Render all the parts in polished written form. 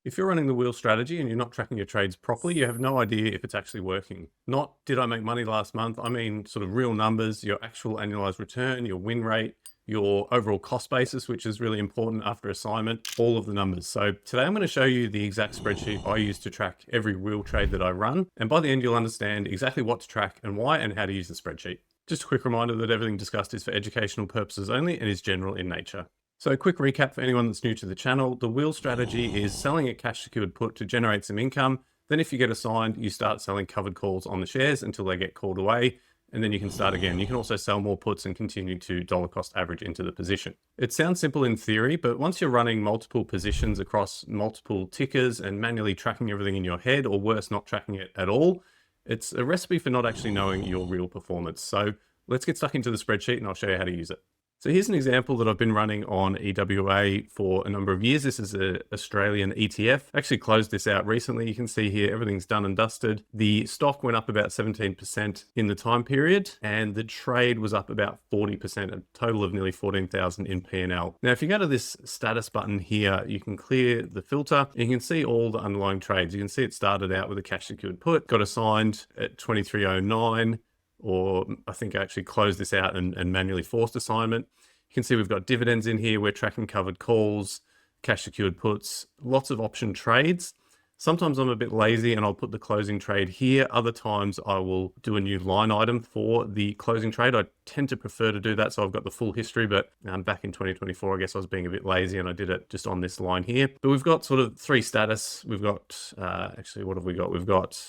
If you're running the wheel strategy and you're not tracking your trades properly, you have no idea if it's actually working. Not did I make money last month? I mean, sort of real numbers, your actual annualized return, your win rate, your overall cost basis, which is really important after assignment, all of the numbers. So today I'm going to show you the exact spreadsheet I use to track every wheel trade that I run. And by the end, you'll understand exactly what to track and why and how to use the spreadsheet. Just a quick reminder that everything discussed is for educational purposes only and is general in nature. So a quick recap for anyone that's new to the channel. The wheel strategy is selling a cash secured put to generate some income. Then if you get assigned, you start selling covered calls on the shares until they get called away. And then you can start again. You can also sell more puts and continue to dollar cost average into the position. It sounds simple in theory, but once you're running multiple positions across multiple tickers and manually tracking everything in your head, or worse, not tracking it at all, it's a recipe for not actually knowing your real performance. So let's get stuck into the spreadsheet and I'll show you how to use it. So here's an example that I've been running on EWA for a number of years. This is an Australian ETF. I actually closed this out recently. You can see here, everything's done and dusted. The stock went up about 17% in the time period, and the trade was up about 40%, a total of nearly 14,000 in P&L. Now, if you go to this status button here, you can clear the filter and you can see all the underlying trades. You can see it started out with a cash secured put, got assigned at 2309. Or I think I actually closed this out and manually forced assignment. You can see we've got dividends in here. We're tracking covered calls, cash secured puts, lots of option trades. Sometimes I'm a bit lazy and I'll put the closing trade here. Other times I will do a new line item for the closing trade. I tend to prefer to do that, so I've got the full history, but back in 2024, I guess I was being a bit lazy and I did it just on this line here. But we've got sort of three status. We've got, actually, what have we got? We've got,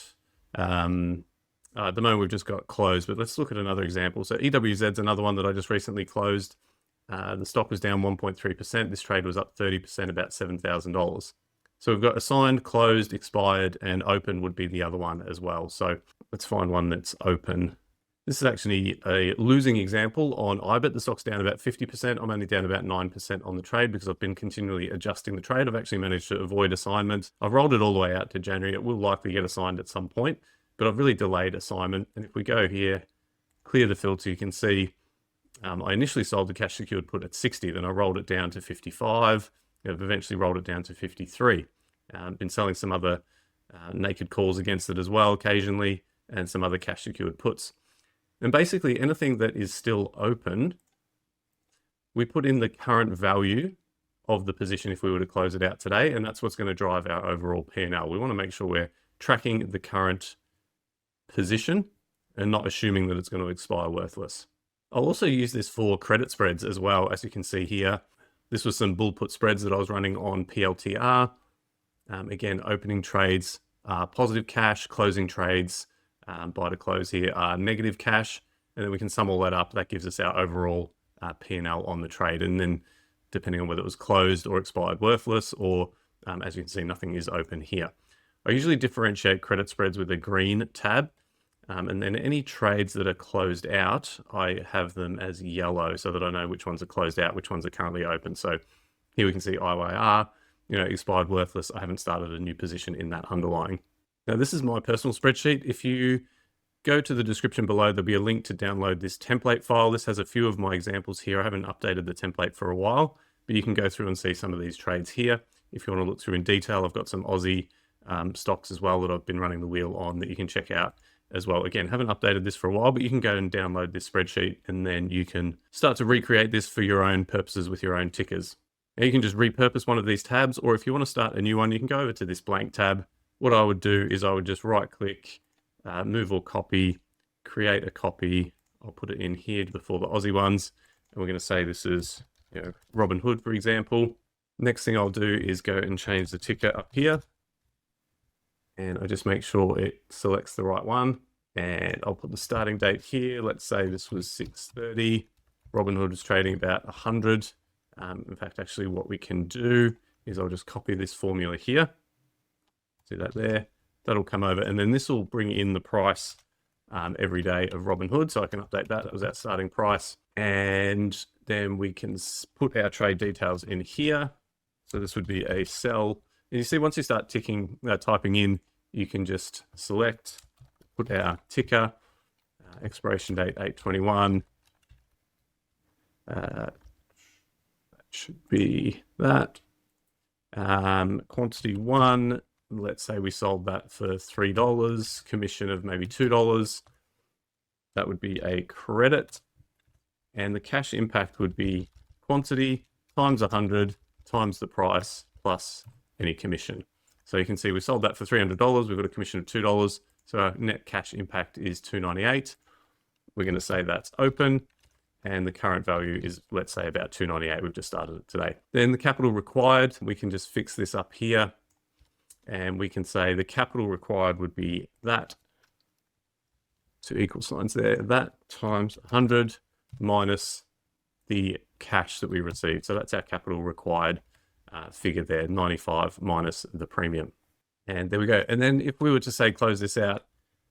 at the moment, we've just got closed, but let's look at another example. So EWZ is another one that I just recently closed. The stock was down 1.3%. This trade was up 30%, about $7,000. So we've got assigned, closed, expired, and open would be the other one as well. So let's find one that's open. This is actually a losing example on IBIT. The stock's down about 50%. I'm only down about 9% on the trade because I've been continually adjusting the trade. I've actually managed to avoid assignment. I've rolled it all the way out to January. It will likely get assigned at some point, but I've really delayed assignment. And if we go here, clear the filter, you can see I initially sold the cash secured put at 60, then I rolled it down to 55. I've eventually rolled it down to 53. Been selling some other naked calls against it as well occasionally, and some other cash secured puts. And basically anything that is still open, we put in the current value of the position if we were to close it out today, and that's what's going to drive our overall P&L. We want to make sure we're tracking the current position and not assuming that it's going to expire worthless. I'll also use this for credit spreads as well. As you can see here, this was some bull put spreads that I was running on PLTR. Again, opening trades are positive cash, closing trades buy to close here are negative cash, and then we can sum all that up. That gives us our overall P&L on the trade, and then depending on whether it was closed or expired worthless, or as you can see, nothing is open here. I usually differentiate credit spreads with a green tab, and then any trades that are closed out, I have them as yellow so that I know which ones are closed out, which ones are currently open. So here we can see IYR, expired worthless. I haven't started a new position in that underlying. Now this is my personal spreadsheet. If you go to the description below, there'll be a link to download this template file. This has a few of my examples here. I haven't updated the template for a while, but you can go through and see some of these trades here. If you want to look through in detail, I've got some Aussie stocks as well that I've been running the wheel on that you can check out as well. Again, haven't updated this for a while, but you can go and download this spreadsheet and then you can start to recreate this for your own purposes with your own tickers. Now you can just repurpose one of these tabs, or if you want to start a new one, you can go over to this blank tab. What I would do is I would just right click, move or copy, create a copy. I'll put it in here before the Aussie ones. And we're going to say this is Robinhood, for example. Next thing I'll do is go and change the ticker up here. And I just make sure it selects the right one. And I'll put the starting date here. Let's say this was 6:30. Robinhood was trading about 100. In fact, actually what we can do is I'll just copy this formula here. See that there? That'll come over. And then this will bring in the price every day of Robinhood. So I can update that. That was our starting price. And then we can put our trade details in here. So this would be a sell. And you see, once you start typing in, you can just select, put our ticker, expiration date 8/21. That should be that. Quantity 1, let's say we sold that for $3, commission of maybe $2. That would be a credit. And the cash impact would be quantity times 100 times the price plus any commission. So you can see we sold that for $300. We've got a commission of $2. So our net cash impact is $298. We're going to say that's open. And the current value is, let's say, about $298. We've just started it today. Then the capital required, we can just fix this up here. And we can say the capital required would be that, two equal signs there, that times 100 minus the cash that we received. So that's our capital required figure there, 95 minus the premium. And there we go. And then if we were to say close this out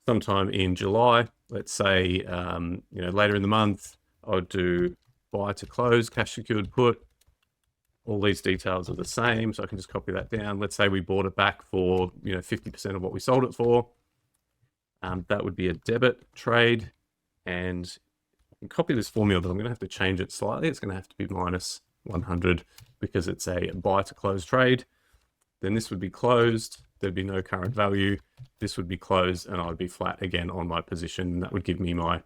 sometime in July, let's say later in the month, I would do buy to close, cash secured put. All these details are the same, so I can just copy that down. Let's say we bought it back for 50% of what we sold it for. That would be a debit trade, and I can copy this formula, but I'm going to have to change it slightly. It's going to have to be minus 100 because it's a buy to close trade. Then this would be closed. There'd be no current value. This would be closed, and I would be flat again on my position. That would give me my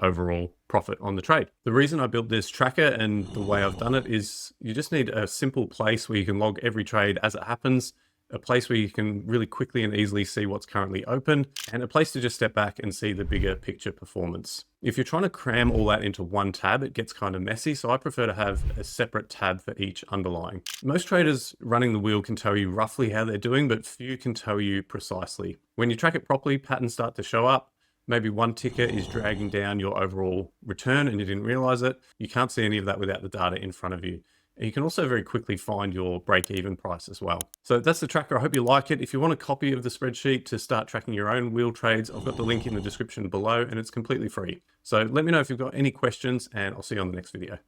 overall profit on the trade. The reason I built this tracker and the way I've done it is you just need a simple place where you can log every trade as it happens, a place where you can really quickly and easily see what's currently open, and a place to just step back and see the bigger picture performance. If you're trying to cram all that into one tab, it gets kind of messy, so I prefer to have a separate tab for each underlying. Most traders running the wheel can tell you roughly how they're doing, but few can tell you precisely. When you track it properly, patterns start to show up. Maybe one ticker is dragging down your overall return and you didn't realize it. You can't see any of that without the data in front of you. And you can also very quickly find your break-even price as well. So that's the tracker. I hope you like it. If you want a copy of the spreadsheet to start tracking your own wheel trades, I've got the link in the description below and it's completely free. So let me know if you've got any questions and I'll see you on the next video.